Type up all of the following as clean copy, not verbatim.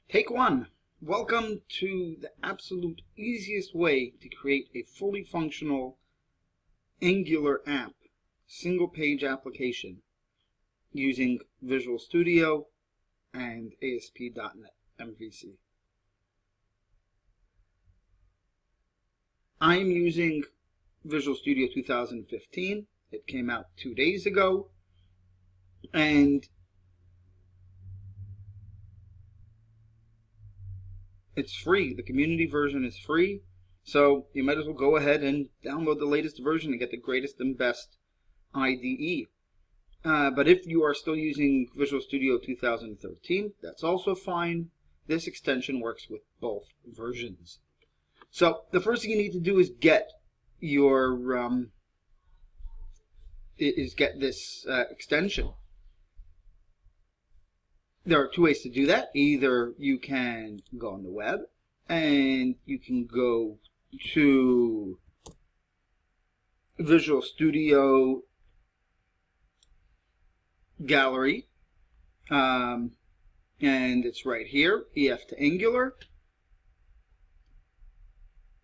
Take one. Welcome to the absolute easiest way to create a fully functional Angular app, single page application using Visual Studio and ASP.NET MVC. I'm using Visual Studio 2015. It came out 2 days ago, and it's free. The community version is free, so you might as well go ahead and download the latest version and get the greatest and best IDE. But if you are still using Visual Studio 2013, that's also fine. This extension works with both versions. So the first thing you need to do is get your this extension. There are two ways to do that. Either you can go on the web and you can go to Visual Studio Gallery, and it's right here, EF to Angular.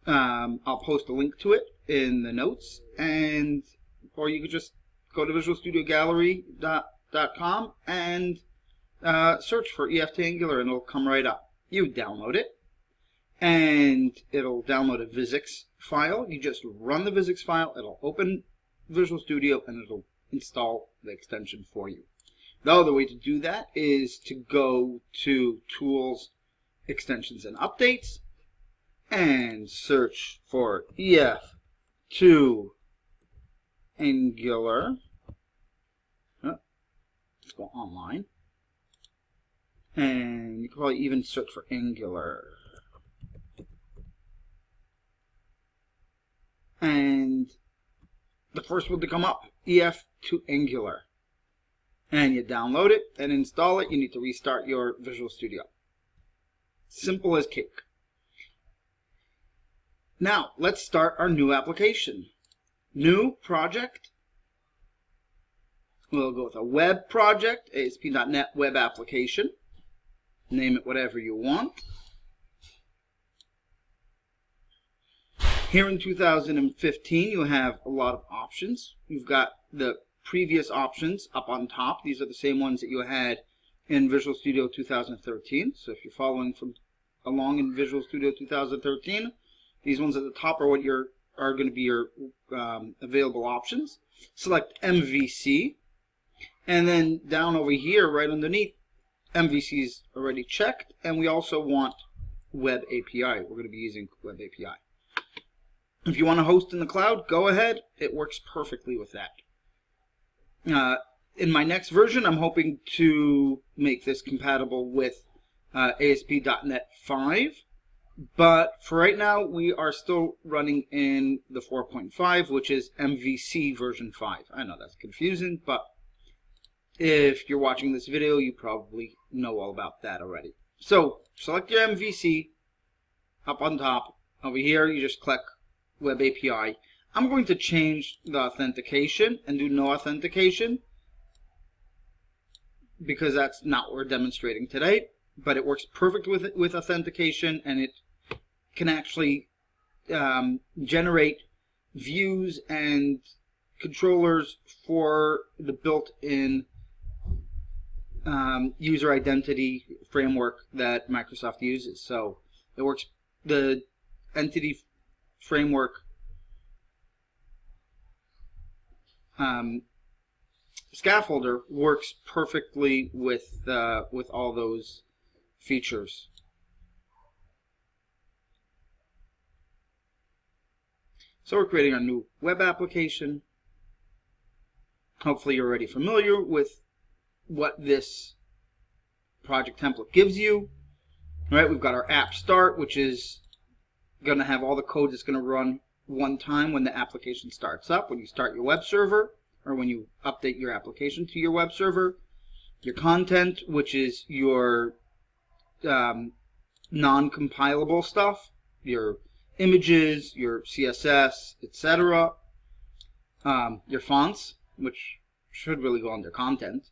I'll post a link to it in the notes, or you could just go to visualstudiogallery.com and search for EF to Angular, and it'll come right up. You download it, and it'll download a Vizix file. You just run the Vizix file, it'll open Visual Studio, and it'll install the extension for you. The other way to do that is to go to Tools, Extensions, and Updates, and search for EF to Angular. Let's go online. And you can probably even search for Angular. And the first one to come up, EF to Angular. And you download it and install it. You need to restart your Visual Studio. Simple as cake. Now, let's start our new application. New project. We'll go with a web project, ASP.NET web application. Name it whatever you want. Here in 2015, you have a lot of options. You've got the previous options up on top. These are the same ones that you had in Visual Studio 2013. So if you're following along in Visual Studio 2013, these ones at the top are what are going to be your available options. Select MVC, and then down over here, right underneath, MVC is already checked, and we also want Web API. We're going to be using Web API. If you want to host in the cloud, go ahead. It works perfectly with that. In my next version, I'm hoping to make this compatible with ASP.NET 5. But for right now, we are still running in the 4.5, which is MVC version 5. I know that's confusing, but if you're watching this video, you probably know all about that already. So select your MVC up on top. Over here, you just click Web API. I'm going to change the authentication and do no authentication because that's not what we're demonstrating today. But it works perfect with authentication, and it can actually generate views and controllers for the built-in user identity framework that Microsoft uses. So it works. The entity framework scaffolder works perfectly with all those features. So we're creating our new web application. Hopefully you're already familiar with what this project template gives you. All right, we've got our app start, which is going to have all the code that's going to run one time when the application starts up, when you start your web server, or when you update your application to your web server. Your content, which is your non-compilable stuff, your images, your CSS, etc. Your fonts, which should really go under content.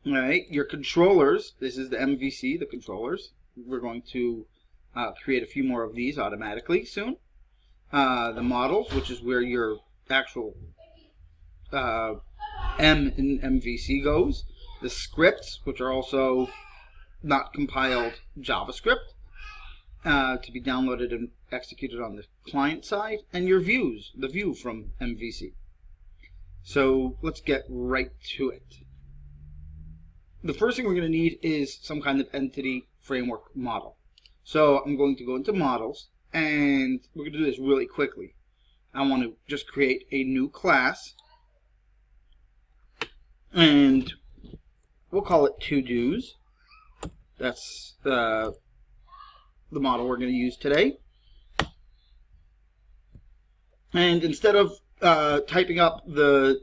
All right, your controllers, this is the MVC, the controllers. We're going to create a few more of these automatically soon. The models, which is where your actual M in MVC goes. The scripts, which are also not compiled JavaScript, to be downloaded and executed on the client side, and your views, the view from MVC. So let's get right to it. The first thing we're going to need is some kind of entity framework model. So I'm going to go into models, and we're going to do this really quickly. I want to just create a new class, and we'll call it to-dos. That's the model we're going to use today. And instead of typing up the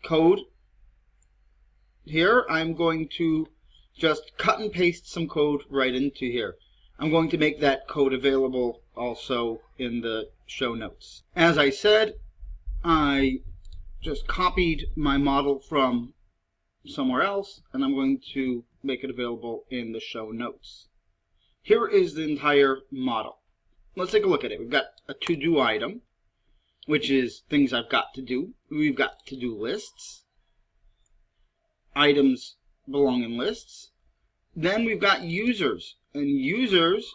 code here, I'm going to just cut and paste some code right into here. I'm going to make that code available also in the show notes. As I said, I just copied my model from somewhere else, and I'm going to make it available in the show notes. Here is the entire model. Let's take a look at it. We've got a to-do item, which is things I've got to do. We've got to-do lists. Items belong in lists. Then we've got users, and users